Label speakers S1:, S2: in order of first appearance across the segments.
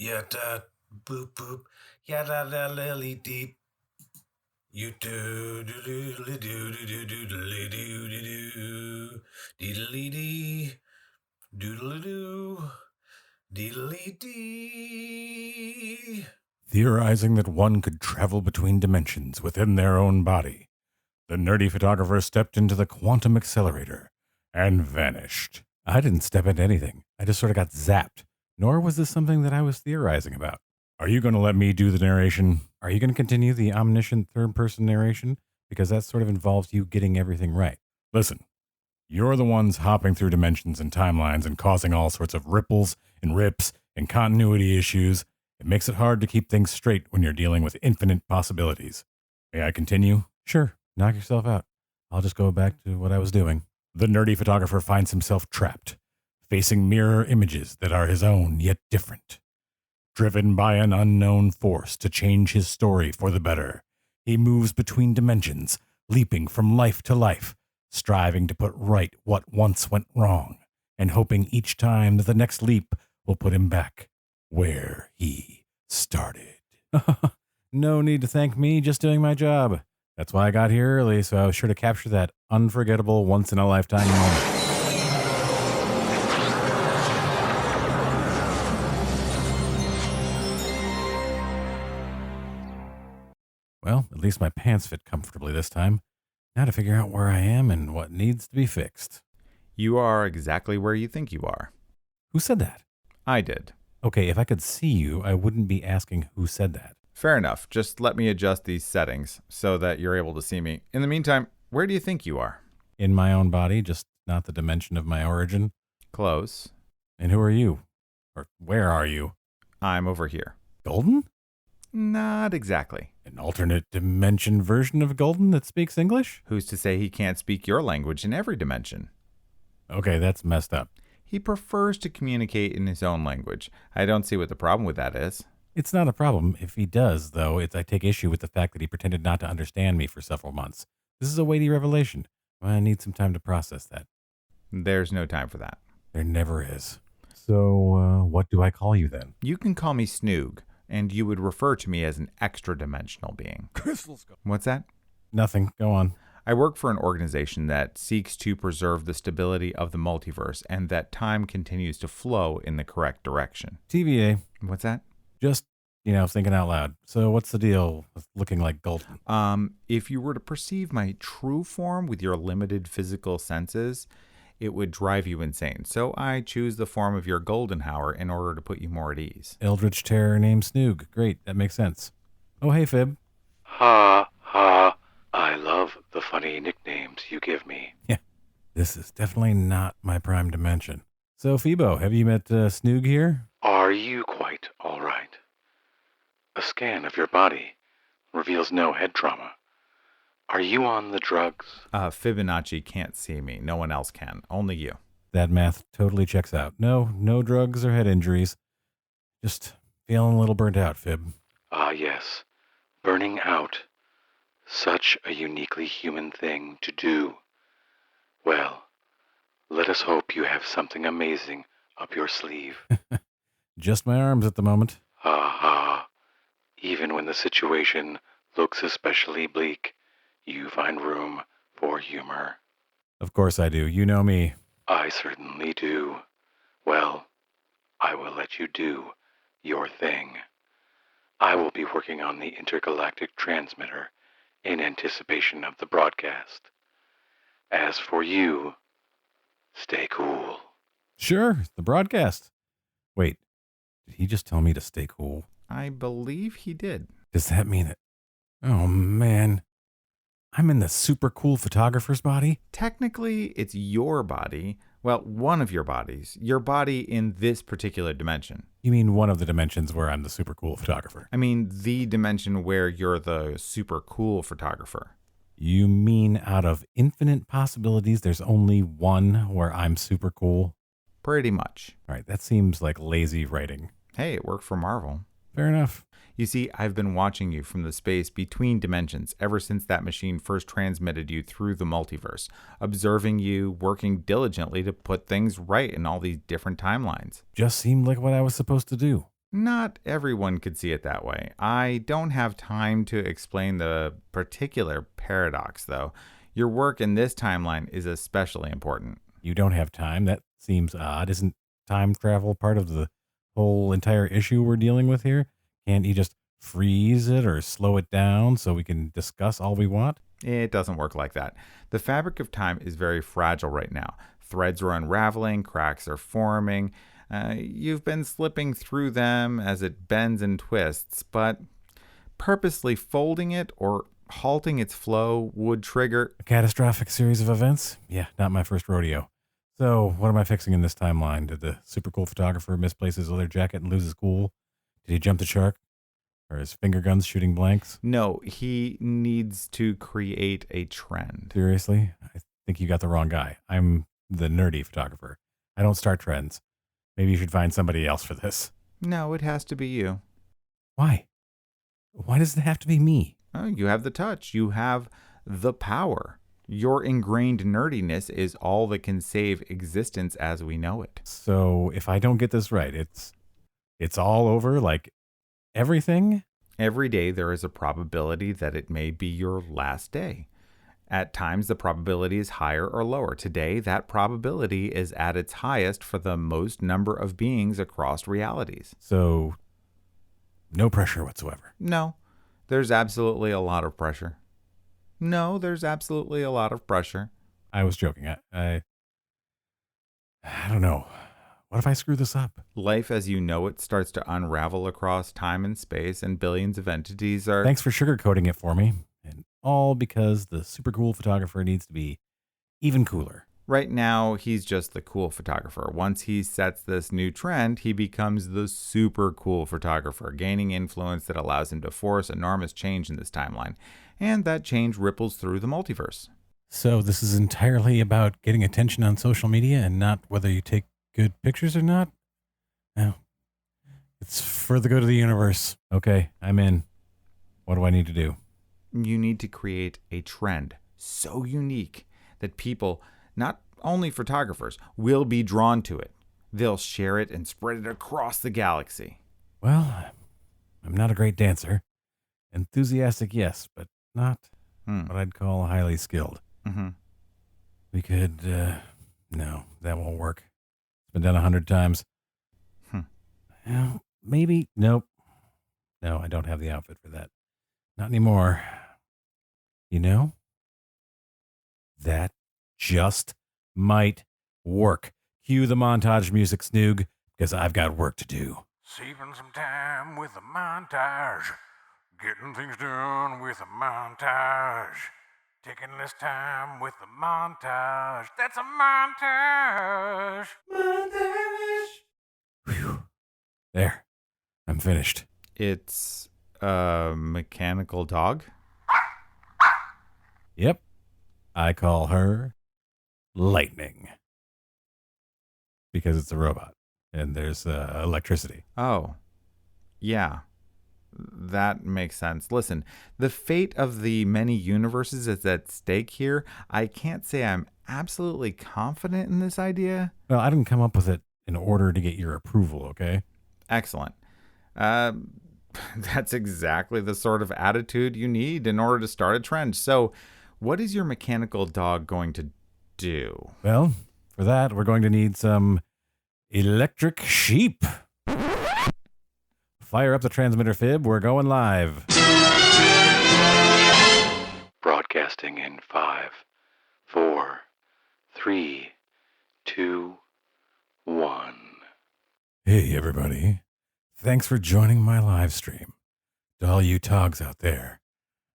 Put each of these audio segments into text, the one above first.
S1: Yada boop boop. Yada da lily deep. You do do do do do do do do do do do diddly dee doodly doo diddly dee. Theorizing that one could travel between dimensions within their own body, the nerdy photographer stepped into the quantum accelerator and vanished. I didn't step into anything. I just sort of got zapped. Nor was this something that I was theorizing about. Are you going to let me do the narration? Are you going to continue the omniscient third-person narration? Because that sort of involves you getting everything right. Listen, you're the ones hopping through dimensions and timelines and causing all sorts of ripples and rips and continuity issues. It makes it hard to keep things straight when you're dealing with infinite possibilities. May I continue? Sure. Knock yourself out. I'll just go back to what I was doing. The nerdy photographer finds himself trapped, facing mirror images that are his own yet different. Driven by an unknown force to change his story for the better, he moves between dimensions, leaping from life to life, striving to put right what once went wrong, and hoping each time that the next leap will put him back where he started. No need to thank me, just doing my job. That's why I got here early, so I was sure to capture that unforgettable once-in-a-lifetime moment. Well, at least my pants fit comfortably this time. Now to figure out where I am and what needs to be fixed.
S2: You are exactly where you think you are.
S1: Who said that?
S2: I did.
S1: Okay, if I could see you, I wouldn't be asking who said that.
S2: Fair enough. Just let me adjust these settings so that you're able to see me. In the meantime, where do you think you are?
S1: In my own body, just not the dimension of my origin.
S2: Close.
S1: And who are you? Or where are you?
S2: I'm over here.
S1: Golden?
S2: Not exactly.
S1: An alternate dimension version of Golden that speaks English?
S2: Who's to say he can't speak your language in every dimension?
S1: Okay, that's messed up.
S2: He prefers to communicate in his own language. I don't see what the problem with that is.
S1: It's not a problem. If he does, though, I take issue with the fact that he pretended not to understand me for several months. This is a weighty revelation. I need some time to process that.
S2: There's no time for that.
S1: There never is. So, what do I call you then?
S2: You can call me Snoog, and you would refer to me as an extra-dimensional being.
S1: Crystal Skull.
S2: What's that?
S1: Nothing. Go on.
S2: I work for an organization that seeks to preserve the stability of the multiverse and that time continues to flow in the correct direction.
S1: TVA.
S2: What's that?
S1: Just, thinking out loud. So what's the deal with looking like Golden?
S2: If you were to perceive my true form with your limited physical senses, it would drive you insane. So I choose the form of your Goldenhauer in order to put you more at ease.
S1: Eldritch terror named Snoog. Great, that makes sense. Oh, hey, Fib.
S3: Ha, ha. I love the funny nicknames you give me.
S1: Yeah, this is definitely not my prime dimension. So, Phoebo, have you met Snoog here?
S3: Are you quite all right? A scan of your body reveals no head trauma. Are you on the drugs?
S2: Fibonacci can't see me. No one else can. Only you.
S1: That math totally checks out. No drugs or head injuries. Just feeling a little burnt out, Fib.
S3: Ah, yes. Burning out. Such a uniquely human thing to do. Well, let us hope you have something amazing up your sleeve.
S1: Just my arms at the moment.
S3: Ha ha. Even when the situation looks especially bleak, you find room for humor.
S1: Of course I do. You know me.
S3: I certainly do. Well, I will let you do your thing. I will be working on the intergalactic transmitter in anticipation of the broadcast. As for you, stay cool.
S1: Sure, the broadcast. Wait, did he just tell me to stay cool?
S2: I believe he did.
S1: Does that mean that... Oh, man. I'm in the super cool photographer's body?
S2: Technically, it's your body. Well, one of your bodies. Your body in this particular dimension.
S1: You mean one of the dimensions where I'm the super cool photographer?
S2: I mean the dimension where you're the super cool photographer.
S1: You mean out of infinite possibilities, there's only one where I'm super cool?
S2: Pretty much.
S1: All right, that seems like lazy writing.
S2: Hey, it worked for Marvel.
S1: Fair enough.
S2: You see, I've been watching you from the space between dimensions ever since that machine first transmitted you through the multiverse, observing you, working diligently to put things right in all these different timelines.
S1: Just seemed like what I was supposed to do.
S2: Not everyone could see it that way. I don't have time to explain the particular paradox, though. Your work in this timeline is especially important.
S1: You don't have time? That seems odd. Isn't time travel part of the whole entire issue we're dealing with here? Can't you just freeze it or slow it down so we can discuss all we want?
S2: It doesn't work like that. The fabric of time is very fragile right now. Threads are unraveling, cracks are forming. You've been slipping through them as it bends and twists, but purposely folding it or halting its flow would trigger.
S1: A catastrophic series of events? Yeah, not my first rodeo. So, what am I fixing in this timeline? Did the super cool photographer misplace his leather jacket and lose his cool? Did he jump the shark? Or his finger guns shooting blanks?
S2: No, he needs to create a trend.
S1: Seriously? I think you got the wrong guy. I'm the nerdy photographer. I don't start trends. Maybe you should find somebody else for this.
S2: No, it has to be you.
S1: Why? Why does it have to be me?
S2: Oh, you have the touch. You have the power. Your ingrained nerdiness is all that can save existence as we know it.
S1: So if I don't get this right, it's all over, like everything?
S2: Every day there is a probability that it may be your last day. At times the probability is higher or lower. Today that probability is at its highest for the most number of beings across realities.
S1: So no pressure whatsoever.
S2: No, there's absolutely a lot of pressure. No, there's absolutely a lot of pressure.
S1: I was joking. I don't know. What if I screw this up?
S2: Life as you know it starts to unravel across time and space, and billions of entities are...
S1: Thanks for sugarcoating it for me. And all because the super cool photographer needs to be even cooler.
S2: Right now, he's just the cool photographer. Once he sets this new trend, he becomes the super cool photographer, gaining influence that allows him to force enormous change in this timeline. And that change ripples through the multiverse.
S1: So this is entirely about getting attention on social media and not whether you take good pictures or not? No. It's for the good of the universe. Okay, I'm in. What do I need to do?
S2: You need to create a trend so unique that people, not only photographers, will be drawn to it. They'll share it and spread it across the galaxy.
S1: Well, I'm not a great dancer. Enthusiastic, yes, but not what I'd call highly skilled.
S2: Mm-hmm.
S1: We could, no, that won't work. It's been done 100 times. Well, maybe, nope. No, I don't have the outfit for that. Not anymore. You know, that just might work. Cue the montage music, Snoog, because I've got work to do. Saving some time with a montage. Getting things done with a montage. Taking this time with a montage. That's a montage. Montage. Whew. There. I'm finished.
S2: It's a mechanical dog?
S1: Yep. I call her Lightning. Because it's a robot. And there's electricity.
S2: Oh, yeah. That makes sense. Listen, the fate of the many universes is at stake here. I can't say I'm absolutely confident in this idea.
S1: Well, I didn't come up with it in order to get your approval, okay?
S2: Excellent. That's exactly the sort of attitude you need in order to start a trend. So, what is your mechanical dog going to do?
S1: Well, for that, we're going to need some electric sheep. Fire up the transmitter fib. We're going live.
S3: Broadcasting in 5, 4, 3, 2, 1.
S1: Hey, everybody. Thanks for joining my live stream. To all you togs out there,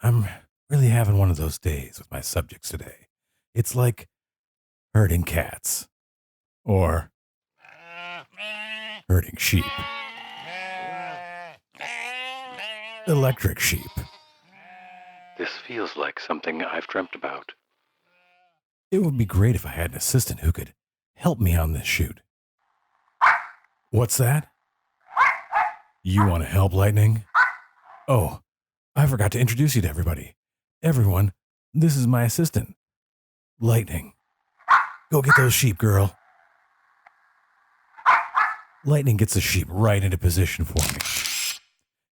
S1: I'm really having one of those days with my subjects today. It's like herding cats or herding sheep. Electric sheep.
S3: This feels like something I've dreamt about.
S1: It would be great if I had an assistant who could help me on this shoot. What's that? You want to help, Lightning? Oh, I forgot to introduce you to everybody. Everyone, this is my assistant, Lightning. Go get those sheep, girl. Lightning gets the sheep right into position for me,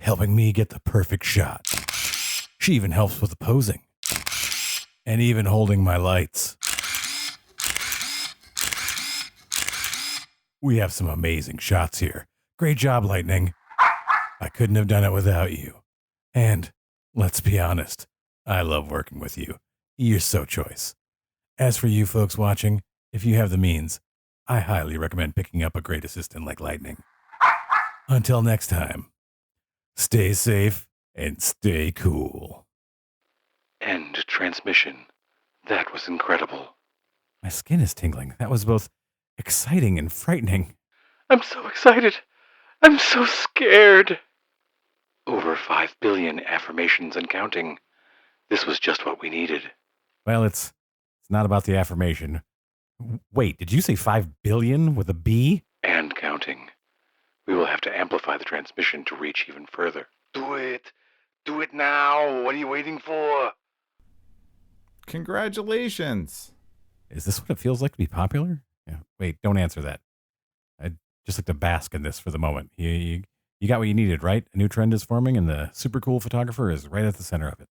S1: helping me get the perfect shot. She even helps with the posing and even holding my lights. We have some amazing shots here. Great job, Lightning. I couldn't have done it without you. And let's be honest, I love working with you. You're so choice. As for you folks watching, if you have the means, I highly recommend picking up a great assistant like Lightning. Until next time, stay safe and stay cool.
S3: End transmission. That was incredible.
S1: My skin is tingling. That was both exciting and frightening.
S3: I'm so excited. I'm so scared. Over 5 billion affirmations and counting. This was just what we needed.
S1: Well, it's not about the affirmation. Wait, did you say 5 billion with a B?
S3: And counting. We will have to amplify the transmission to reach even further. Do it. Do it now. What are you waiting for?
S2: Congratulations.
S1: Is this what it feels like to be popular? Yeah. Wait, don't answer that. I'd just like to bask in this for the moment. You got what you needed, right? A new trend is forming, and the super cool photographer is right at the center of it.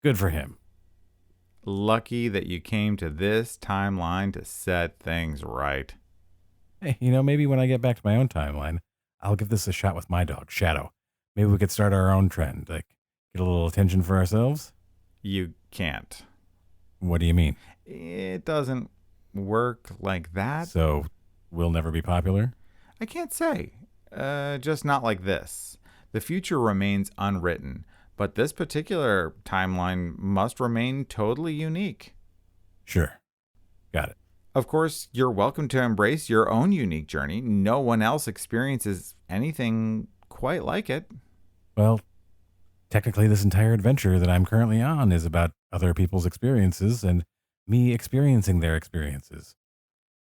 S1: Good for him.
S2: Lucky that you came to this timeline to set things right.
S1: Hey, maybe when I get back to my own timeline, I'll give this a shot with my dog, Shadow. Maybe we could start our own trend, like get a little attention for ourselves.
S2: You can't.
S1: What do you mean?
S2: It doesn't work like that.
S1: So we'll never be popular?
S2: I can't say. Just not like this. The future remains unwritten, but this particular timeline must remain totally unique.
S1: Sure. Got it.
S2: Of course, you're welcome to embrace your own unique journey. No one else experiences anything quite like it.
S1: Well, technically this entire adventure that I'm currently on is about other people's experiences and me experiencing their experiences.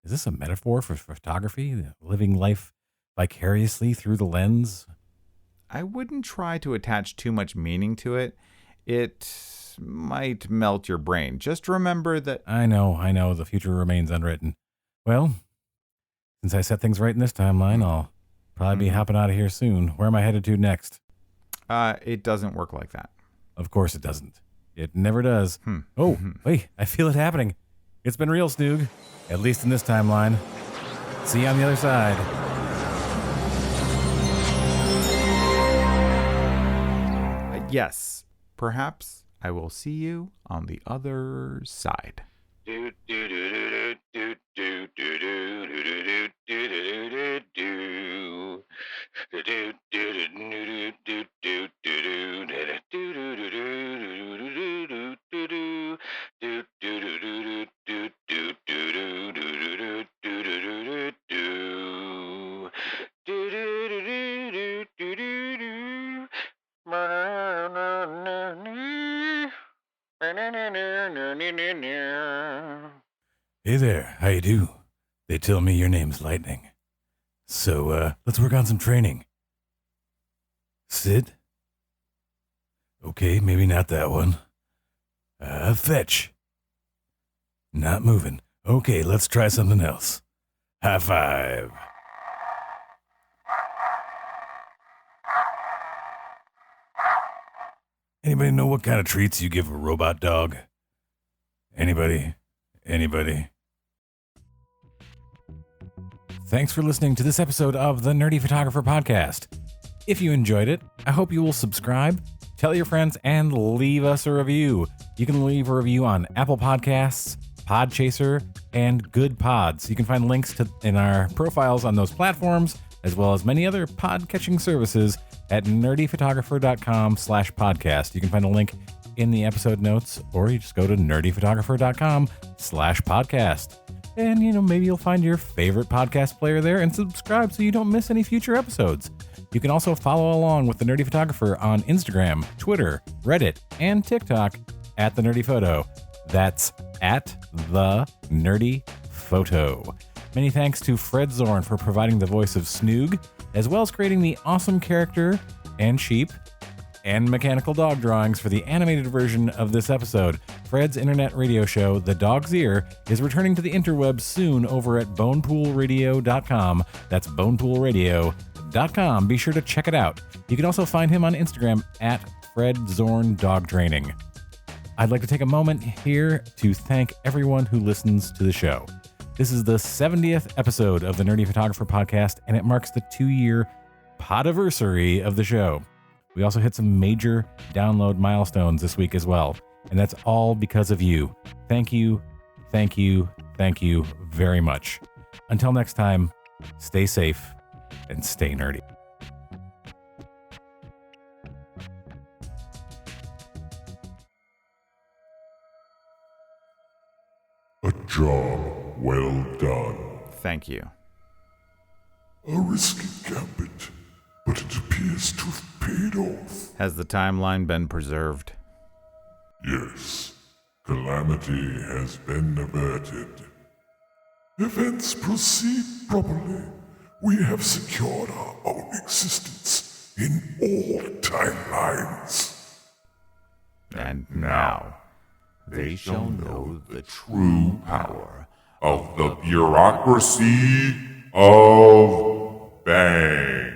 S1: Is this a metaphor for photography? Living life vicariously through the lens?
S2: I wouldn't try to attach too much meaning to it. It might melt your brain. Just remember that...
S1: I know, the future remains unwritten. Well, since I set things right in this timeline, I'll probably be hopping out of here soon. Where am I headed to next?
S2: It doesn't work like that.
S1: Of course it doesn't. It never does. Oh, wait, I feel it happening. It's been real, Snoog. At least in this timeline. See you on the other side.
S2: Yes, perhaps I will see you on the other side.
S1: Hey there, how you do? They tell me your name's Lightning. So, let's work on some training. Sit. Okay, maybe not that one. Fetch. Not moving. Okay, let's try something else. High five. Anybody know what kind of treats you give a robot dog? Anybody? Thanks for listening to this episode of the Nerdy Photographer Podcast. If you enjoyed it, I hope you will subscribe, tell your friends, and leave us a review. You can leave a review on Apple Podcasts, Podchaser, and Good Pods. You can find links in our profiles on those platforms, as well as many other pod-catching services at nerdyphotographer.com/podcast. You can find a link in the episode notes, or you just go to nerdyphotographer.com/podcast. And, maybe you'll find your favorite podcast player there and subscribe so you don't miss any future episodes. You can also follow along with The Nerdy Photographer on Instagram, Twitter, Reddit, and TikTok at The Nerdy Photo. That's at The Nerdy Photo. Many thanks to Fred Zorn for providing the voice of Snoog, as well as creating the awesome character and sheep and mechanical dog drawings for the animated version of this episode. Fred's internet radio show, The Dog's Ear, is returning to the interwebs soon over at bonepoolradio.com. That's bonepoolradio.com. Be sure to check it out. You can also find him on Instagram at Fred Zorn Dog Training. I'd like to take a moment here to thank everyone who listens to the show. This is the 70th episode of the Nerdy Photographer Podcast, and it marks the 2-year podiversary of the show. We also hit some major download milestones this week as well, and that's all because of you. Thank you, thank you, thank you very much. Until next time, stay safe and stay nerdy.
S4: A job well done.
S2: Thank you.
S4: A risky gambit, but it appears to have paid off.
S2: Has the timeline been preserved?
S4: Yes, calamity has been averted. Events proceed properly. We have secured our own existence in all timelines.
S2: And now,
S4: They shall know the true power of the bureaucracy of Bang.